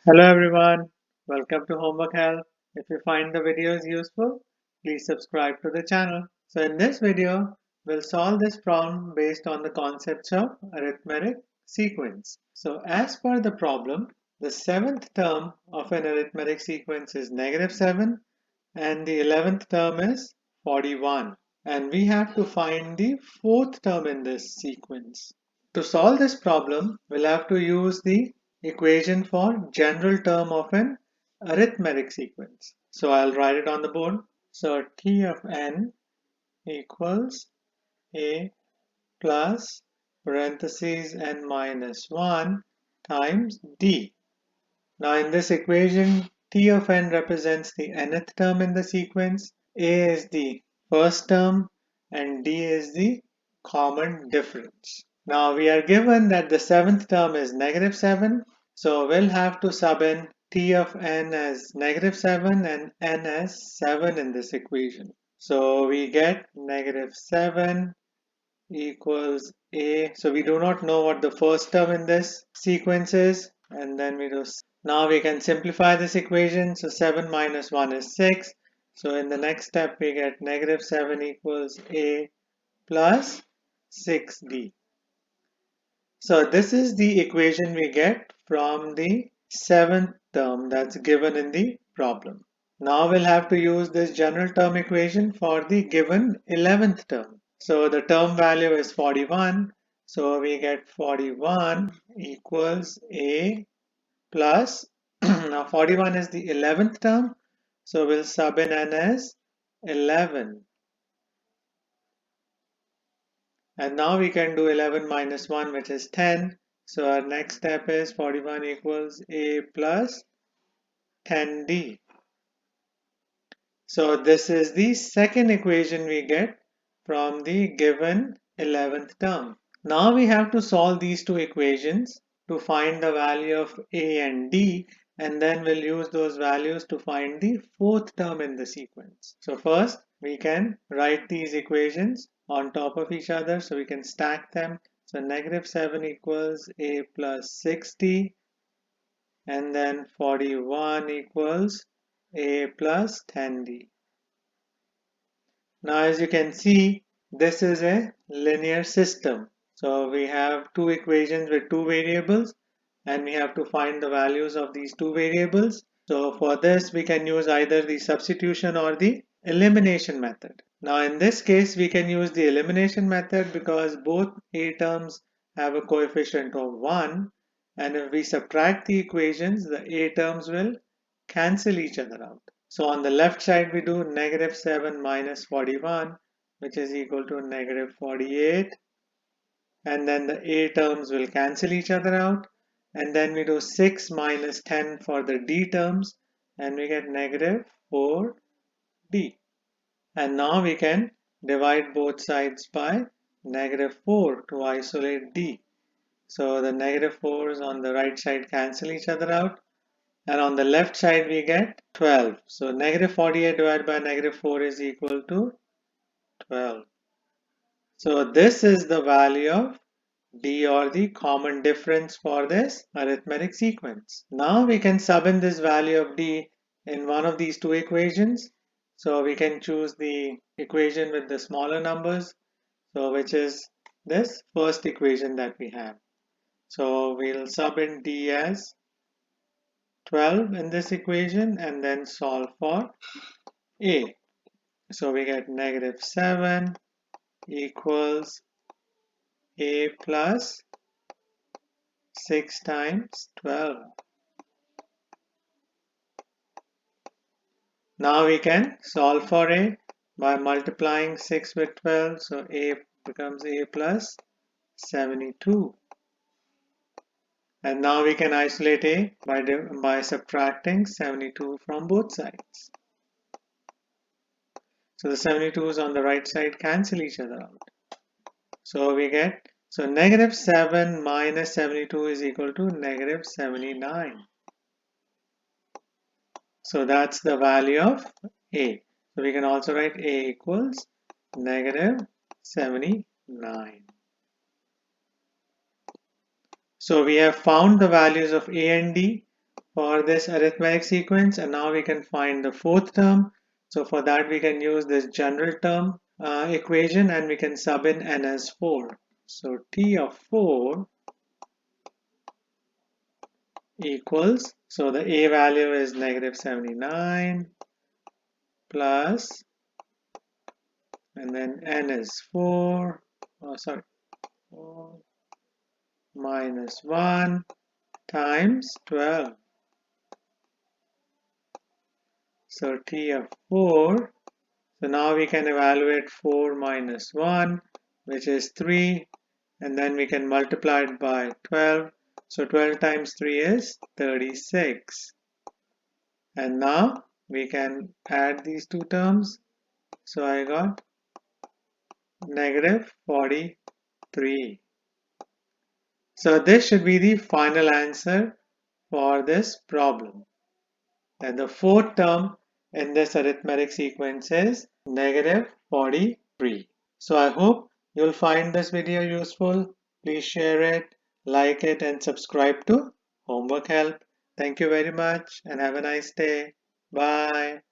Hello everyone, welcome to Homework Help. If you find the videos useful, please subscribe to the channel. So in this video, we'll solve this problem based on the concepts of arithmetic sequence. So as per the problem, the seventh term of an arithmetic sequence is -7 and the 11th term is 41. And we have to find the fourth term in this sequence. To solve this problem, we'll have to use the equation for general term of an arithmetic sequence. So I'll write it on the board. So T of n equals a plus parentheses n minus 1 times d. Now in this equation, T of n represents the nth term in the sequence, a is the first term, and d is the common difference. Now we are given that the seventh term is -7, so we'll have to sub in T of n as -7 and n as 7 in this equation. So we get -7 equals a. So we do not know what the first term in this sequence is, and then we do. Now we can simplify this equation. So 7 minus 1 is 6. So in the next step we get -7 equals a plus 6d. So this is the equation we get from the seventh term that's given in the problem. Now we'll have to use this general term equation for the given 11th term. So the term value is 41. So we get 41 equals a plus, now 41 is the 11th term. So we'll sub in n as 11. And now we can do 11 minus 1, which is 10. So our next step is 41 equals a plus 10d. So this is the second equation we get from the given 11th term. Now we have to solve these two equations to find the value of a and d, and then we'll use those values to find the fourth term in the sequence. So first we can write these equations on top of each other so we can stack them. So -7 equals a plus 60, and then 41 equals a plus 10d. Now as you can see, this is a linear system. So we have two equations with two variables, and we have to find the values of these two variables. So for this we can use either the substitution or the elimination method. Now in this case we can use the elimination method because both a terms have a coefficient of 1, and if we subtract the equations, the a terms will cancel each other out. So on the left side we do -7 minus 41, which is equal to -48, and then the a terms will cancel each other out, and then we do 6 minus 10 for the d terms, and we get -4d. And now we can divide both sides by -4 to isolate d. So the -4's on the right side cancel each other out, and on the left side we get 12. So -48 divided by -4 is equal to 12. So this is the value of d, or the common difference for this arithmetic sequence. Now we can sub in this value of d in one of these two equations. So we can choose the equation with the smaller numbers, so which is this first equation that we have. So we'll sub in d as 12 in this equation and then solve for a. So we get -7 equals a plus 6 times 12. Now we can solve for a by multiplying 6 with 12. So a becomes a plus 72. And now we can isolate a by subtracting 72 from both sides. So the 72's on the right side cancel each other out. So we get, so -7 minus 72 is equal to -79. So that's the value of a. So we can also write a equals -79. So we have found the values of a and d for this arithmetic sequence, and now we can find the fourth term. So for that we can use this general term equation, and we can sub in n as 4. So t of 4 equals, so the a value is negative 79 plus, and then n is 4, 4 minus 1 times 12. So t of 4, so now we can evaluate 4 minus 1, which is 3, and then we can multiply it by 12. So 12 times 3 is 36. And now we can add these two terms. So I got negative 43. So this should be the final answer for this problem. And the fourth term in this arithmetic sequence is negative 43. So I hope you'll find this video useful. Please share it, like it, and subscribe to Homework Help. Thank you very much and have a nice day. Bye.